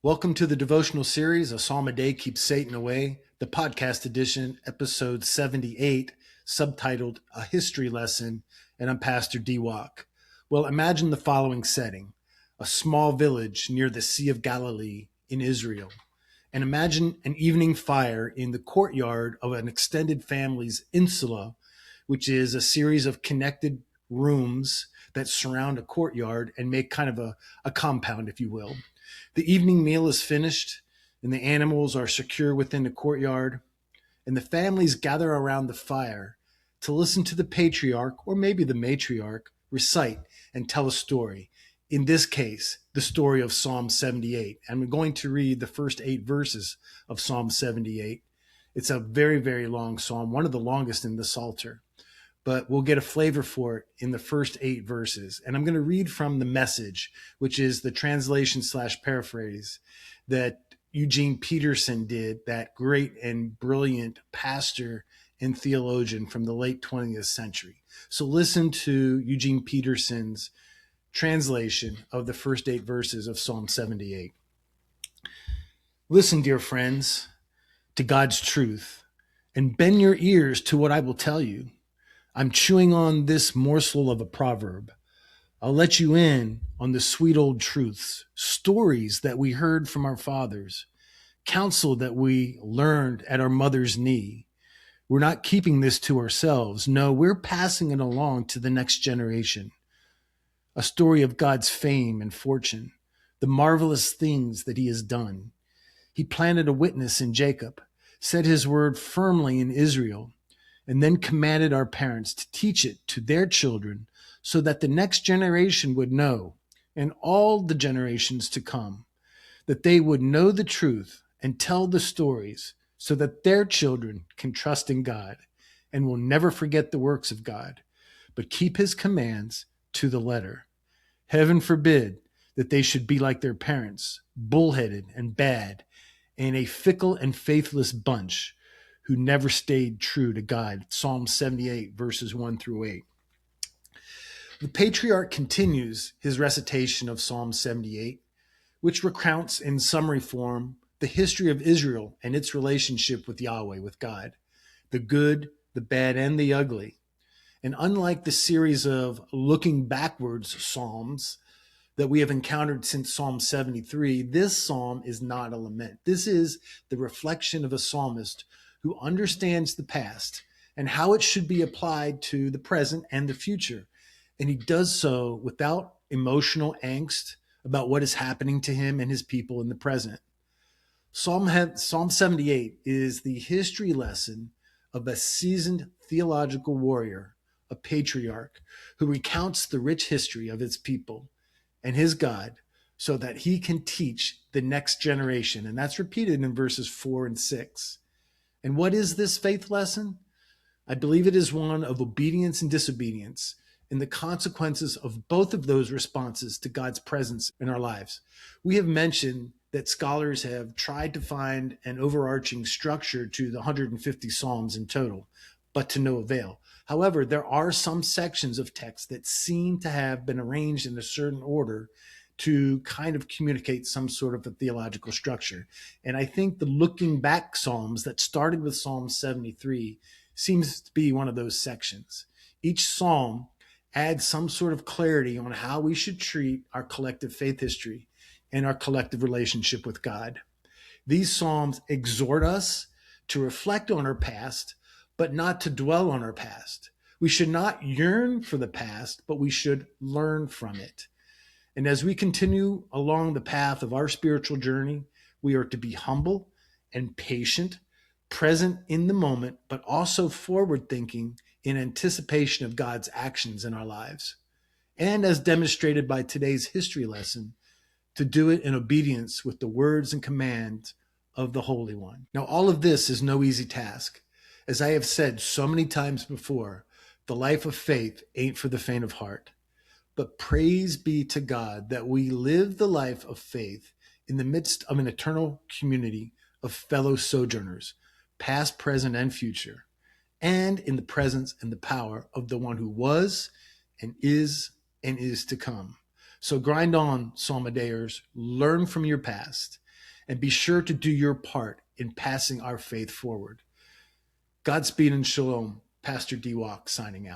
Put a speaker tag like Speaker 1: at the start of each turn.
Speaker 1: Welcome to the devotional series, A Psalm a Day Keeps Satan Away, the podcast edition, episode 78, subtitled A History Lesson, and I'm Pastor D. Walk. Well, imagine the following setting: a small village near the Sea of Galilee in Israel. And imagine an evening fire in the courtyard of an extended family's insula, which is a series of connected rooms that surround a courtyard and make kind of a compound, if you will. The evening meal is finished, and the animals are secure within the courtyard, and the families gather around the fire to listen to the patriarch, or maybe the matriarch, recite and tell a story. In this case, the story of Psalm 78. And we're going to read the first 8 verses of Psalm 78. It's a very, very long psalm, one of the longest in the Psalter, but we'll get a flavor for it in the first 8 verses. And I'm going to read from the Message, which is the translation / paraphrase that Eugene Peterson did, that great and brilliant pastor and theologian from the late 20th century. So listen to Eugene Peterson's translation of the first 8 verses of Psalm 78. Listen, dear friends, to God's truth, and bend your ears to what I will tell you. I'm chewing on this morsel of a proverb. I'll let you in on the sweet old truths, stories that we heard from our fathers, counsel that we learned at our mother's knee. We're not keeping this to ourselves. No, we're passing it along to the next generation. A story of God's fame and fortune, the marvelous things that he has done. He planted a witness in Jacob, set his word firmly in Israel, and then commanded our parents to teach it to their children so that the next generation would know, and all the generations to come, that they would know the truth and tell the stories so that their children can trust in God and will never forget the works of God, but keep his commands to the letter. Heaven forbid that they should be like their parents, bullheaded and bad, and a fickle and faithless bunch who never stayed true to God. Psalm 78, verses 1 through 8. The patriarch continues his recitation of Psalm 78, which recounts in summary form the history of Israel and its relationship with Yahweh, with God, the good, the bad, and the ugly. And unlike the series of looking backwards psalms that we have encountered since Psalm 73, this psalm is not a lament. This is the reflection of a psalmist who understands the past and how it should be applied to the present and the future. And he does so without emotional angst about what is happening to him and his people in the present. Psalm 78 is the history lesson of a seasoned theological warrior, a patriarch, who recounts the rich history of his people and his God so that he can teach the next generation. And that's repeated in verses 4 and 6. And what is this faith lesson? I believe it is one of obedience and disobedience and the consequences of both of those responses to God's presence in our lives. We have mentioned that scholars have tried to find an overarching structure to the 150 Psalms in total, but to no avail. However, there are some sections of text that seem to have been arranged in a certain order to kind of communicate some sort of a theological structure. And I think the looking back Psalms that started with Psalm 73 seems to be one of those sections. Each Psalm adds some sort of clarity on how we should treat our collective faith history and our collective relationship with God. These Psalms exhort us to reflect on our past, but not to dwell on our past. We should not yearn for the past, but we should learn from it. And as we continue along the path of our spiritual journey, we are to be humble and patient, present in the moment, but also forward thinking in anticipation of God's actions in our lives. And as demonstrated by today's history lesson, to do it in obedience with the words and commands of the Holy One. Now, all of this is no easy task. As I have said so many times before, the life of faith ain't for the faint of heart. But praise be to God that we live the life of faith in the midst of an eternal community of fellow sojourners, past, present, and future, and in the presence and the power of the one who was and is to come. So grind on, Psalmadayers, learn from your past, and be sure to do your part in passing our faith forward. Godspeed and shalom. Pastor D Walk signing out.